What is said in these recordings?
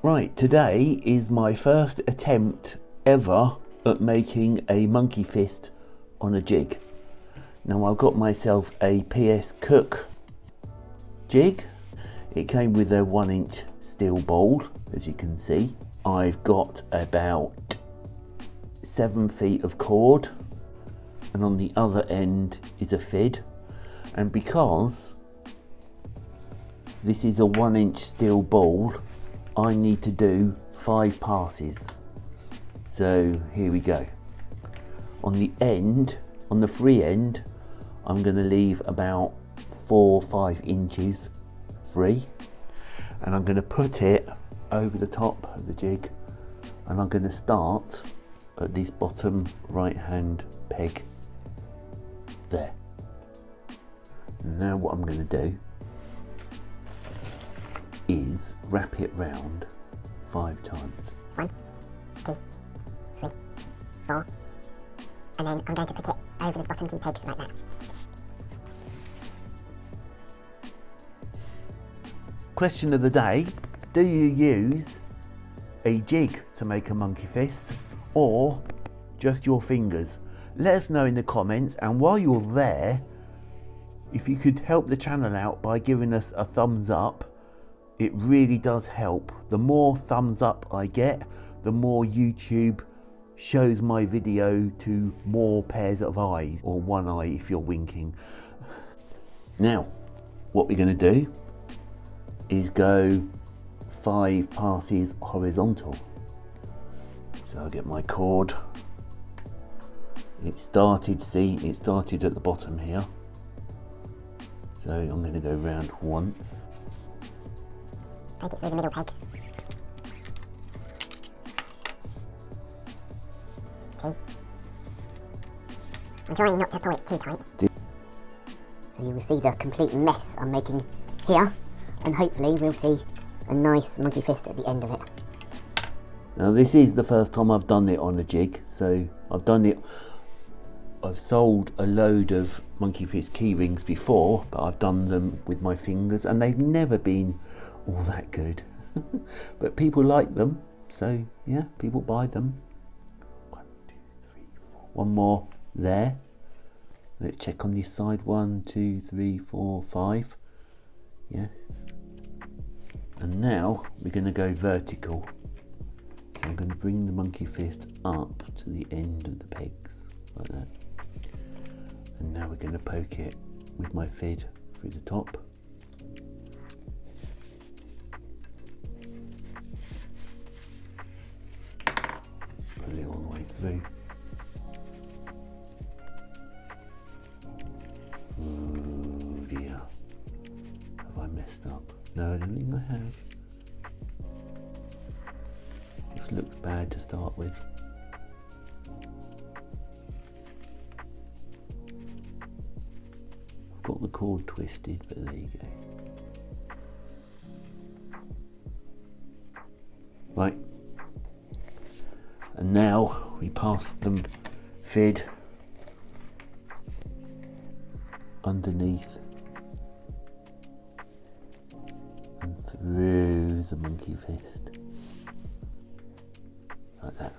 Right, today is my first attempt ever at making a monkey fist on a jig. Now I've got myself a PS Cook jig. It came with a 1-inch steel bowl, as you can see. I've got about 7 feet of cord, and on the other end is a fid. And because this is a 1-inch steel bowl, I need to do 5 passes. So here we go. On the end, on the free end, I'm going to leave about 4 or 5 inches free, and I'm going to put it over the top of the jig, and I'm going to start at this bottom right hand peg there. Now what I'm going to do is wrap it round 5 times. 1, 2, 3, 4, and then I'm going to put it over the bottom 2 pegs like that. Question of the day: do you use a jig to make a monkey fist, or just your fingers? Let us know in the comments, and while you're there, if you could help the channel out by giving us a thumbs up, it really does help. The more thumbs up I get, the more YouTube shows my video to more pairs of eyes, or one eye if you're winking. Now, what we're going to do is go 5 passes horizontal. So I'll get my cord. It started at the bottom here. So I'm going to go round once. Take it through the middle peg. 2. I'm trying not to pull it too tight. So you will see the complete mess I'm making here, and hopefully we'll see a nice monkey fist at the end of it. Now this is the first time I've done it on a jig, so I've sold a load of monkey fist key rings before, but I've done them with my fingers and they've never been all that good. But people like them, so yeah, people buy them. 1, 2, 3, 4. One more there. Let's check on this side. 1, 2, 3, 4, 5. Yes. And now we're going to go vertical. So I'm going to bring the monkey fist up to the end of the pegs, like that. And now we're going to poke it with my fid through the top. Pull it all the way through. Oh dear. Have I messed up? No, I don't think I have. This looks bad to start with. I've got the cord twisted, but there you go. Right. And now we pass them fid underneath and through the monkey fist, like that.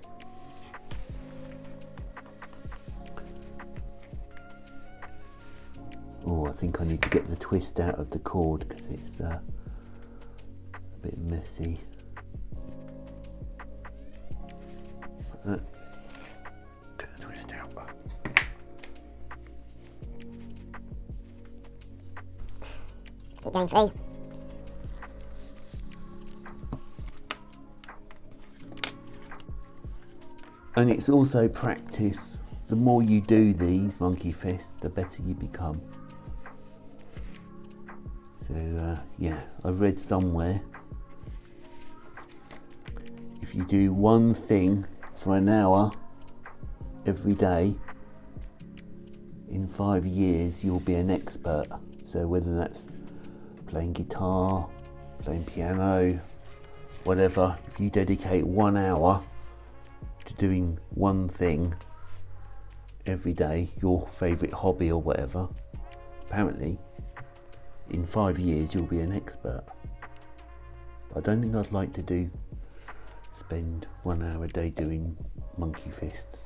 Oh, I think I need to get the twist out of the cord because it's a bit messy. Get the twist out. Keep going through. And it's also practice. The more you do these monkey fists, the better you become. So yeah, I read somewhere, if you do one thing for an hour every day, in 5 years you'll be an expert. So whether that's playing guitar, playing piano, whatever, if you dedicate 1 hour to doing one thing every day, your favourite hobby or whatever, apparently in 5 years you'll be an expert. I don't think I'd like to do spend 1 hour a day doing monkey fists.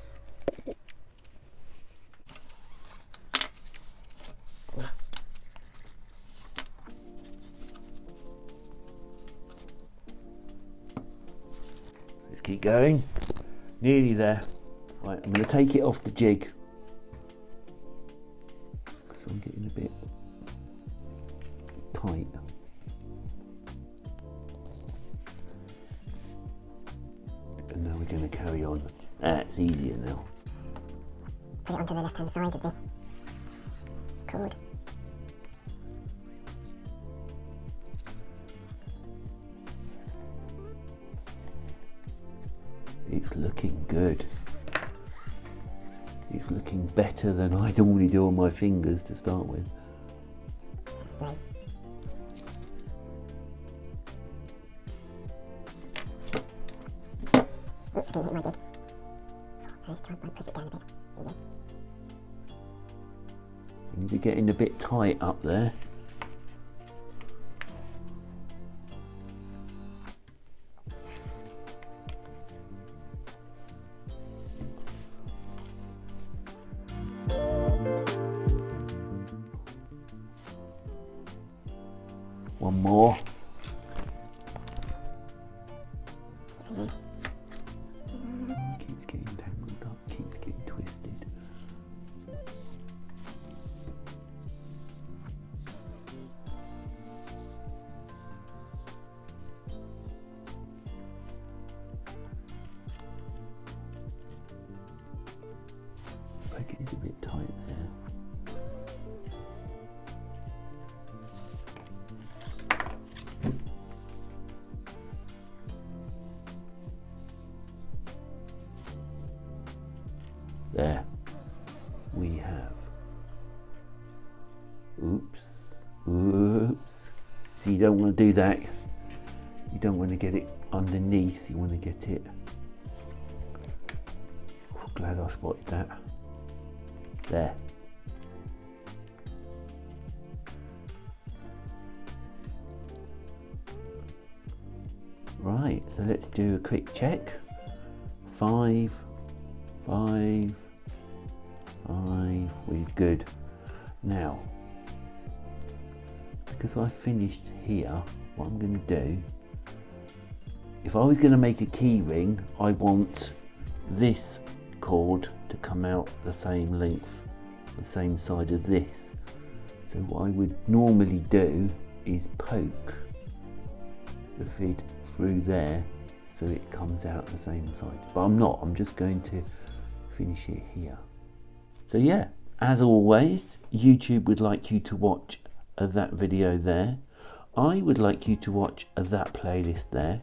Let's keep going. Nearly there. Right, I'm going to take it off the jig because I'm getting a bit tight. And now we're going to carry on. That's easier now. Put it onto the left hand side of the cord. It's looking good. It's looking better than I normally do on my fingers to start with. Right. Oops, can you hit my jig? Let's try and push it down a bit. There you go. Things are getting a bit tight up there. One more. Keeps getting tangled up, keeps getting twisted. It is a bit tight there. There we have. Oops. So you don't want to do that. You don't want to get it underneath. You want to get it. Oh, glad I spotted that. There. Right, so let's do a quick check. 5, 5, 5, we're good. Now, because I finished here, what I'm going to do, if I was going to make a key ring, I want this cord to come out the same length, the same side as this. So what I would normally do is poke the fid through there so it comes out the same side, but I'm not, I'm just going to finish it here. So yeah, as always, YouTube would like you to watch that video there. I would like you to watch that playlist there.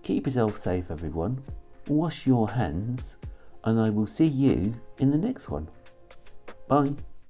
Keep yourself safe, everyone. Wash your hands, and I will see you in the next one. Bye.